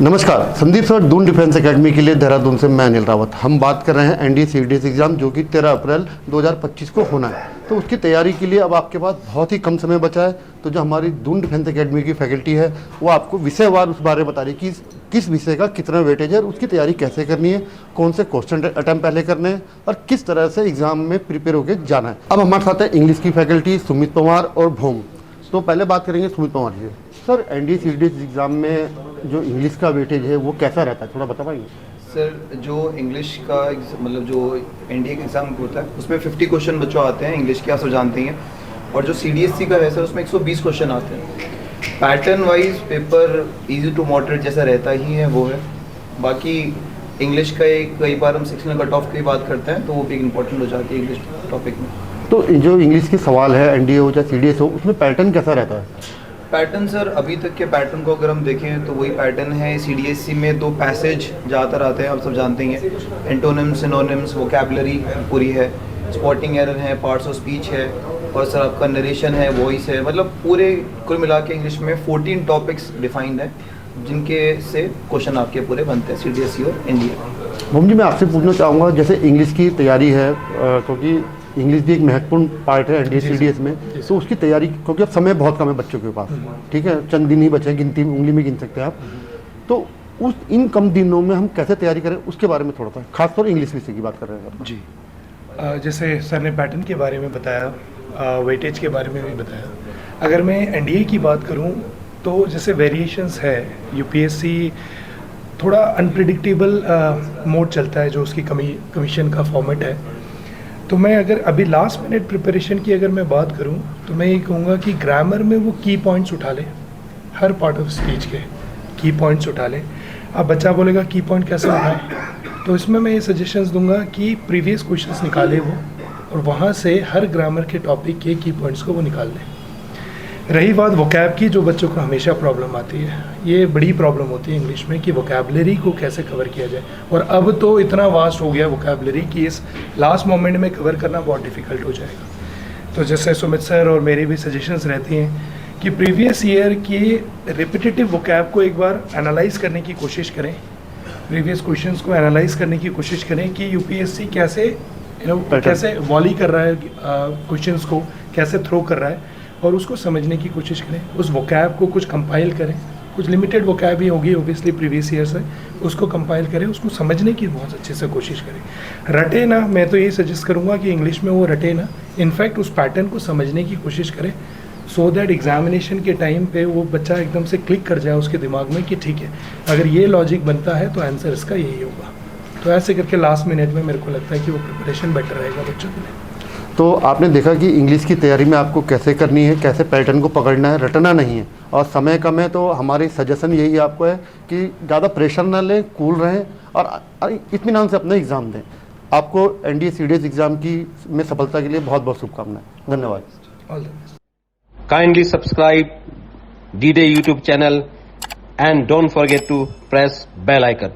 नमस्कार, Sandeep sir Doon defence academy के लिए देहरादून से मैं अनिल रावत। हम बात कर रहे हैं एनडीए सीडीएस एग्ज़ाम जो कि 13 अप्रैल 2025 को होना है। तो उसकी तैयारी के लिए अब आपके पास बहुत ही कम समय बचा है। तो जो हमारी दून डिफेंस एकेडमी की फैकल्टी है वो आपको विषयवार उस बारे में बता रही है कि किस विषय का कितना वेटेज है, उसकी तैयारी कैसे करनी है, कौन से क्वेश्चन अटैम्प्ट पहले करने हैं और किस तरह से एग्ज़ाम में प्रिपेयर होकर जाना है। अब हमारे साथ है इंग्लिश की फैकल्टी सुमित पवार और भूम। तो पहले बात करेंगे Sumit Pawar ji. Sir NDA CDS exam में जो इंग्लिश का वेटेज है वो कैसा रहता है, थोड़ा बता पाएंगे? सर जो इंग्लिश का मतलब जो एनडीए का एग्ज़ाम होता है उसमें 50 क्वेश्चन बच्चों आते हैं इंग्लिश के, आप सब जानते हैं। और जो सीडीएससी का है सर उसमें 120 क्वेश्चन आते हैं। Pattern wise paper easy to moderate जैसा रहता ही है वो है। बाकी इंग्लिश का एक कई बार हम सेक्शनल कट ऑफ की बात करते हैं तो वो भी इम्पोर्टेंट हो जाती है इंग्लिश टॉपिक में। तो जो इंग्लिश के सवाल है एनडीए हो चाहे सीडीएस हो उसमें पैटर्न कैसा रहता है? पैटर्न सर अभी तक के पैटर्न को अगर हम देखें तो वही पैटर्न है। सीडीएससी में 2 पैसेज ज़्यादातर आते हैं, आप सब जानते ही हैं। एंटोनिम्स, सिनोनिम्स, वोकैबुलरी पूरी है, स्पॉटिंग एरर है, पार्ट्स ऑफ स्पीच है और सर आपका नरेशन है, वॉइस है। मतलब पूरे कुल मिला के इंग्लिश में 14 टॉपिक्स डिफाइंड है जिनके से क्वेश्चन आपके पूरे बनते हैं सीडीएससी और एनडीए। भूम जी मैं आपसे पूछना चाहूँगा जैसे इंग्लिश की तैयारी है क्योंकि इंग्लिश भी एक महत्वपूर्ण पार्ट है एनडीए सीडीएस में, तो उसकी तैयारी क्योंकि अब समय बहुत कम है बच्चों के पास, ठीक है, चंद दिन ही बचे हैं, गिनती उंगली में गिन सकते हैं आप। तो उस इन कम दिनों में हम कैसे तैयारी करें उसके बारे में थोड़ा सा, खासतौर इंग्लिश विषय की बात कर रहे हैं जी। जैसे सर ने पैटर्न के बारे में बताया, वेटेज के बारे में भी बताया। अगर मैं एनडीए की बात करूं तो जैसे वेरिएशंस है, यूपीएससी थोड़ा अनप्रिडिक्टेबल मोड चलता है जो उसकी कमीशन का फॉर्मेट है। तो मैं अगर अभी लास्ट मिनट प्रिपरेशन की अगर मैं बात करूं तो मैं ये कहूँगा कि ग्रामर में वो की पॉइंट्स उठा ले, हर पार्ट ऑफ स्पीच के की पॉइंट्स उठा ले। अब बच्चा बोलेगा की पॉइंट कैसे उठाएं, तो इसमें मैं ये सजेशंस दूंगा कि प्रीवियस क्वेश्चंस निकाले वो और वहाँ से हर ग्रामर के टॉपिक के की पॉइंट्स को वो निकाल ले। रही बात वोकैब की, जो बच्चों को हमेशा प्रॉब्लम आती है, ये बड़ी प्रॉब्लम होती है इंग्लिश में कि वोकैबलरी को कैसे कवर किया जाए। और अब तो इतना वास्ट हो गया वोकैबलरी कि इस लास्ट मोमेंट में कवर करना बहुत डिफ़िकल्ट हो जाएगा। तो जैसे सुमित सर और मेरी भी सजेशंस रहती हैं कि प्रीवियस ईयर की रिपीटेटिव वोकैब को एक बार एनालाइज करने की कोशिश करें, प्रीवियस क्वेश्चंस को एनालाइज करने की कोशिश करें कि यूपीएससी कैसे कैसे वॉली कर रहा है क्वेश्चंस को, कैसे थ्रो कर रहा है, और उसको समझने की कोशिश करें। उस वोकैब को कुछ कंपाइल करें, कुछ लिमिटेड वोकैब ही होगी ओबियसली प्रीवियस ईयर से, उसको कंपाइल करें, उसको समझने की बहुत अच्छे से कोशिश करें। रटे ना, मैं तो यही सजेस्ट करूँगा कि इंग्लिश में वो रटे ना, इनफैक्ट उस पैटर्न को समझने की कोशिश करें सो दैट एग्जामिनेशन के टाइम पे वो बच्चा एकदम से क्लिक कर जाए उसके दिमाग में कि ठीक है अगर ये लॉजिक बनता है तो आंसर इसका यही होगा। तो ऐसे करके लास्ट मिनट में मेरे को लगता है कि वो प्रिपरेशन बेटर रहेगा बच्चों के लिए। तो आपने देखा कि इंग्लिश की तैयारी में आपको कैसे करनी है, कैसे पैटर्न को पकड़ना है, रटना नहीं है और समय कम है। तो हमारी सजेशन यही आपको है कि ज़्यादा प्रेशर ना लें, कूल रहें और इत्मीनान से अपना एग्ज़ाम दें। आपको एनडीए सीडीएस एग्ज़ाम की में सफलता के लिए बहुत बहुत शुभकामनाएं। धन्यवाद। All the best. Kindly subscribe D-Day YouTube channel and don't forget to press bell icon.